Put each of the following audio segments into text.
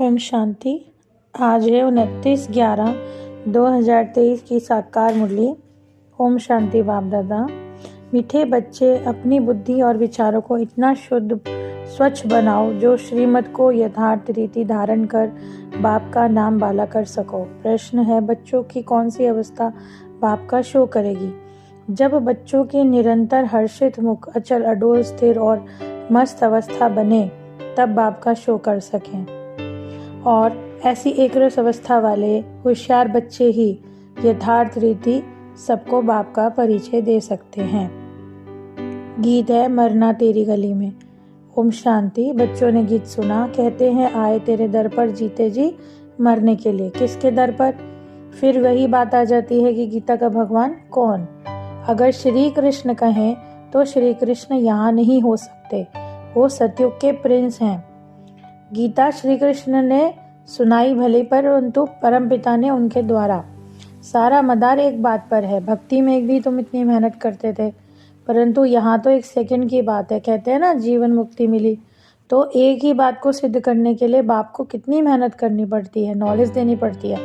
ओम शांति। आज है 29/11/2023 की साकार मुरली। ओम शांति। बाप दादा, मीठे बच्चे अपनी बुद्धि और विचारों को इतना शुद्ध स्वच्छ बनाओ जो श्रीमत को यथार्थ रीति धारण कर बाप का नाम बाला कर सको। प्रश्न है, बच्चों की कौन सी अवस्था बाप का शो करेगी? जब बच्चों की निरंतर हर्षित मुख अचल अडोल स्थिर और मस्त अवस्था बने तब बाप का शो कर सकें। और ऐसी एक रस अवस्था वाले होशियार बच्चे ही यथार्थ रीति सबको बाप का परिचय दे सकते हैं। गीत है मरना तेरी गली में। ओम शांति। बच्चों ने गीत सुना। कहते हैं आए तेरे दर पर जीते जी मरने के लिए। किसके दर पर? फिर वही बात आ जाती है कि गीता का भगवान कौन? अगर श्री कृष्ण कहें तो श्री कृष्ण यहाँ नहीं हो सकते, वो सतयुग के प्रिंस हैं। गीता श्री कृष्ण ने सुनाई भले परंतु परमपिता ने उनके द्वारा। सारा मदार एक बात पर है। भक्ति में भी तुम इतनी मेहनत करते थे, परंतु यहाँ तो एक सेकंड की बात है। कहते हैं ना जीवन मुक्ति मिली, तो एक ही बात को सिद्ध करने के लिए बाप को कितनी मेहनत करनी पड़ती है, नॉलेज देनी पड़ती है।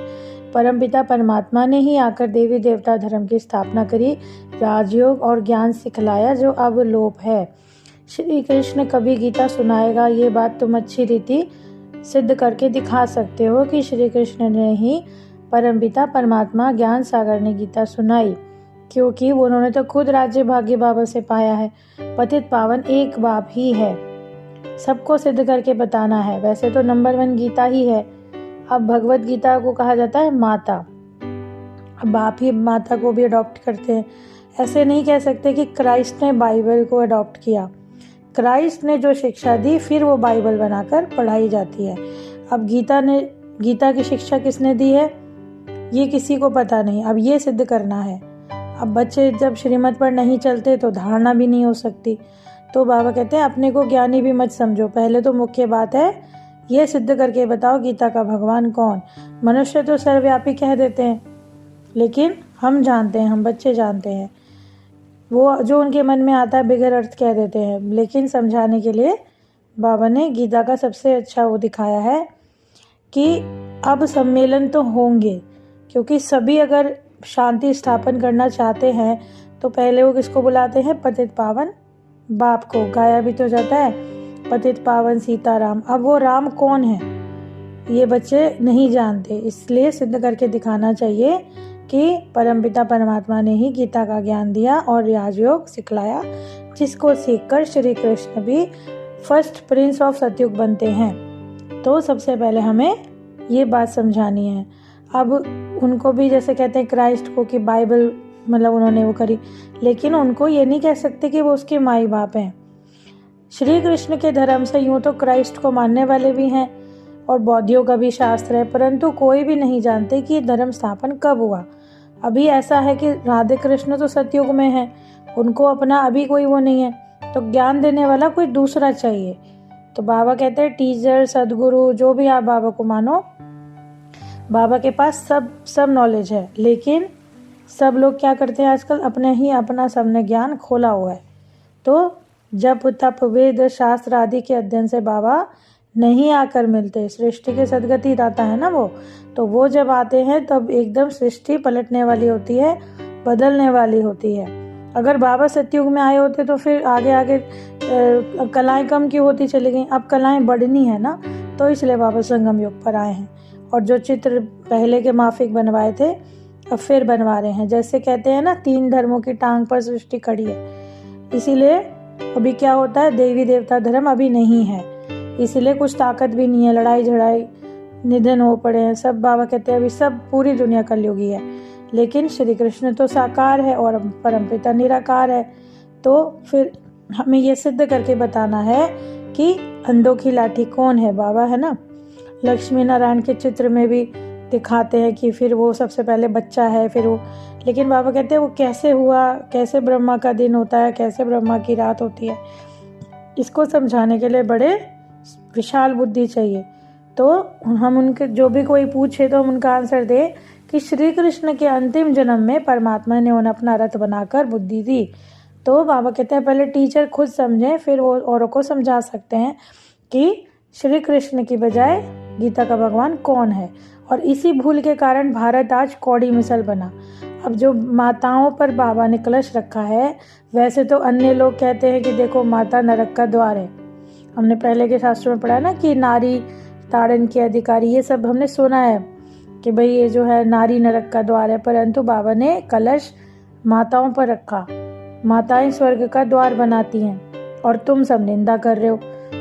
परमपिता परमात्मा ने ही आकर देवी देवता धर्म की स्थापना करी, राजयोग और ज्ञान सिखलाया जो अब लोप है। श्री कृष्ण कभी गीता सुनाएगा, ये बात तुम अच्छी रीति सिद्ध करके दिखा सकते हो कि श्री कृष्ण ने ही परमपिता परमात्मा ज्ञान सागर ने गीता सुनाई, क्योंकि उन्होंने तो खुद राज्य भाग्य बाबा से पाया है। पतित पावन एक बाप ही है, सबको सिद्ध करके बताना है। वैसे तो नंबर 1 गीता ही है। अब भगवत गीता को कहा जाता है माता। अब बाप ही माता को भी अडॉप्ट करते हैं। ऐसे नहीं कह सकते कि क्राइस्ट ने बाइबल को अडॉप्ट किया। क्राइस्ट ने जो शिक्षा दी फिर वो बाइबल बनाकर पढ़ाई जाती है। अब गीता की शिक्षा किसने दी है ये किसी को पता नहीं। अब ये सिद्ध करना है। अब बच्चे जब श्रीमत पर नहीं चलते तो धारणा भी नहीं हो सकती। तो बाबा कहते हैं अपने को ज्ञानी भी मत समझो, पहले तो मुख्य बात है ये सिद्ध करके बताओ गीता का भगवान कौन। मनुष्य तो सर्वव्यापी कह देते हैं, लेकिन हम जानते हैं, हम बच्चे जानते हैं, वो जो उनके मन में आता है बिगर अर्थ कह देते हैं। लेकिन समझाने के लिए बाबा ने गीता का सबसे अच्छा वो दिखाया है कि अब सम्मेलन तो होंगे, क्योंकि सभी अगर शांति स्थापन करना चाहते हैं तो पहले वो किसको बुलाते हैं? पतित पावन बाप को। गाया भी तो जाता है पतित पावन सीताराम। अब वो राम कौन है ये बच्चे नहीं जानते, इसलिए सिद्ध करके दिखाना चाहिए कि परमपिता परमात्मा ने ही गीता का ज्ञान दिया और राजयोग सिखलाया, जिसको सीखकर श्री कृष्ण भी फर्स्ट प्रिंस ऑफ सतयुग बनते हैं। तो सबसे पहले हमें ये बात समझानी है। अब उनको भी जैसे कहते हैं क्राइस्ट को कि बाइबल मतलब उन्होंने वो करी, लेकिन उनको ये नहीं कह सकते कि वो उसके माई बाप हैं। श्री कृष्ण के धर्म से यूं तो क्राइस्ट को मानने वाले भी हैं और बौद्धियों का भी शास्त्र है, परंतु कोई भी नहीं जानते कि धर्म स्थापन कब हुआ। अभी ऐसा है कि राधे कृष्ण तो सतयुग में है, उनको अपना अभी कोई वो नहीं है, तो ज्ञान देने वाला कोई दूसरा चाहिए। तो बाबा कहते हैं टीचर सदगुरु जो भी आप बाबा को मानो, बाबा के पास सब नॉलेज है, लेकिन सब लोग क्या करते हैं आजकल? अपना सबने ज्ञान खोला हुआ है। तो जब तप वेद शास्त्र आदि के अध्ययन से बाबा नहीं आकर मिलते, सृष्टि के सदगति दाता है ना वो, तो वो जब आते हैं तब एकदम सृष्टि पलटने वाली होती है, बदलने वाली होती है। अगर बाबा सतयुग में आए होते तो फिर आगे कलाएं कम क्यों होती चली गई? अब कलाएं बढ़नी है ना, तो इसलिए बाबा संगम युग पर आए हैं। और जो चित्र पहले के माफिक बनवाए थे अब फिर बनवा रहे हैं। जैसे कहते हैं ना 3 धर्मों की टांग पर सृष्टि खड़ी है, इसीलिए अभी क्या होता है देवी देवता धर्म अभी नहीं है, इसीलिए कुछ ताकत भी नहीं है, लड़ाई झड़ाई निधन हो पड़े हैं सब। बाबा कहते हैं अभी सब पूरी दुनिया कलयुगी है, लेकिन श्री कृष्ण तो साकार है और परमपिता निराकार है। तो फिर हमें ये सिद्ध करके बताना है कि अंधों की लाठी कौन है? बाबा है ना। लक्ष्मी नारायण के चित्र में भी दिखाते हैं कि फिर वो सबसे पहले बच्चा है, फिर वो, लेकिन बाबा कहते हैं वो कैसे हुआ, कैसे ब्रह्मा का दिन होता है, कैसे ब्रह्मा की रात होती है, इसको समझाने के लिए बड़े विशाल बुद्धि चाहिए। तो हम उनके जो भी कोई पूछे तो हम उनका आंसर दे कि श्री कृष्ण के अंतिम जन्म में परमात्मा ने उन्हें अपना रथ बनाकर बुद्धि दी। तो बाबा कहते हैं पहले टीचर खुद समझें, फिर वो औरों को समझा सकते हैं कि श्री कृष्ण की बजाय गीता का भगवान कौन है। और इसी भूल के कारण भारत आज कौड़ी मिसल बना। अब जो माताओं पर बाबा ने कलश रखा है, वैसे तो अन्य लोग कहते हैं कि देखो माता नरक का द्वार है। हमने पहले के शास्त्रों में पढ़ा ना कि नारी ताड़न के अधिकारी, ये सब हमने सुना है कि भाई ये जो है नारी नरक का द्वार है। परंतु बाबा ने कलश माताओं पर रखा। माताएं स्वर्ग का द्वार बनाती हैं और तुम सब निंदा कर रहे हो।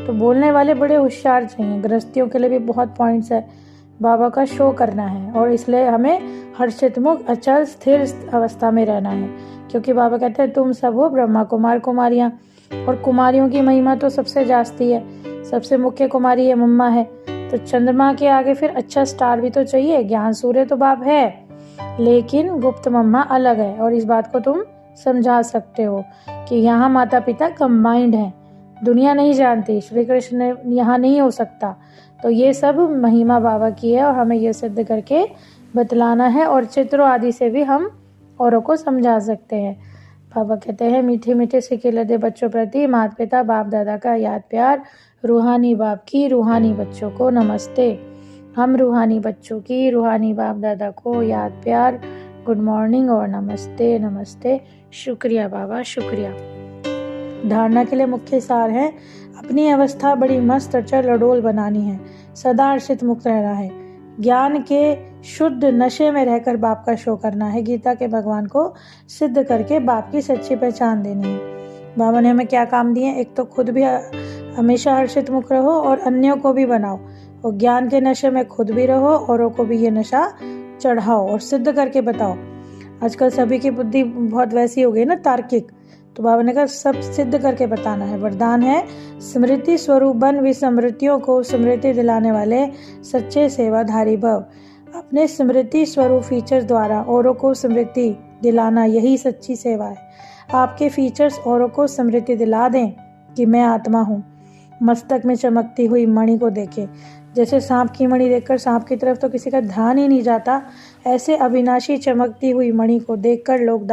तो बोलने वाले बड़े होशियार चाहिए। गृहस्थियों के लिए भी बहुत पॉइंट्स है। बाबा का शो करना है और इसलिए हमें हर्षित मुख अचल स्थिर अवस्था में रहना है, क्योंकि बाबा कहते हैं तुम सब हो ब्रह्मा कुमार कुमारियां, और कुमारियों की महिमा तो सबसे जास्ती है। सबसे मुख्य कुमारी ये मम्मा है। तो चंद्रमा के आगे फिर अच्छा स्टार भी तो चाहिए। ज्ञान सूर्य तो बाप है, लेकिन गुप्त मम्मा अलग है। और इस बात को तुम समझा सकते हो कि यहाँ माता पिता कंबाइंड हैं। दुनिया नहीं जानती, श्री कृष्ण यहाँ नहीं हो सकता। तो ये सब महिमा बाबा की है और हमें ये सिद्ध करके बतलाना है, और चित्रों आदि से भी हम औरों को समझा सकते हैं। बाबा कहते हैं मीठे मीठे सिक्के लदे बच्चों प्रति माता पिता बाप दादा का याद प्यार। रूहानी बाप की रूहानी बच्चों को नमस्ते। हम रूहानी बच्चों की रूहानी बाप दादा को याद प्यार, गुड मॉर्निंग और नमस्ते नमस्ते। शुक्रिया बाबा, शुक्रिया। धारणा के लिए मुख्य सार है, अपनी अवस्था बड़ी मस्त अचल अडोल बनानी है। सदा हर्षित मुक्त रहना है। ज्ञान के शुद्ध नशे में रहकर बाप का शो करना है। गीता के भगवान को सिद्ध करके बाप की सच्ची पहचान देनी है। बाबा ने हमें क्या काम दिए? एक तो खुद भी हमेशा हर्षित मुक्त रहो और अन्यों को भी बनाओ, और ज्ञान के नशे में खुद भी रहो, औरों को भी ये नशा चढ़ाओ और सिद्ध करके बताओ। आजकल सभी की बुद्धि बहुत वैसी हो गई ना, तार्किक। तो बाबा ने कहा सब सिद्ध करके बताना है। वरदान है स्मृति स्वरूप बन विस्मृतियों को स्मृति दिलाने वाले सच्चे सेवाधारी भव। अपने स्मृति स्वरूप फीचर्स द्वारा औरों को स्मृति दिलाना, यही सच्ची सेवा है। आपके फीचर्स औरों को स्मृति दिला दें कि मैं आत्मा हूँ। मस्तक में चमकती हुई मणि को देखें। जैसे सांप की मणि देखकर सांप की तरफ तो किसी का ध्यान ही नहीं जाता, ऐसे अविनाशी चमकती हुई मणि को देखकर लोग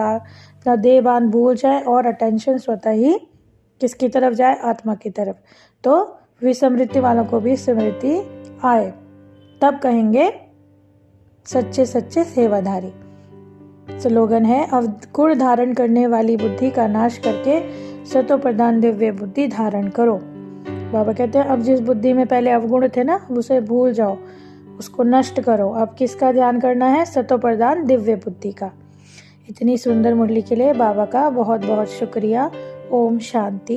देहबान भूल जाए और अटेंशन स्वतः ही किसकी तरफ जाए? आत्मा की तरफ। तो विस्मृति वालों को भी स्मृति आए, तब कहेंगे सच्चे सच्चे सेवाधारी। स्लोगन है, अवगुण धारण करने वाली बुद्धि का नाश करके सतो प्रधान दिव्य बुद्धि धारण करो। बाबा कहते हैं अब जिस बुद्धि में पहले अवगुण थे ना, उसे भूल जाओ, उसको नष्ट करो। अब किसका ध्यान करना है? सतो प्रधान दिव्य बुद्धि का। इतनी सुंदर मुरली के लिए बाबा का बहुत बहुत शुक्रिया। ओम शांति।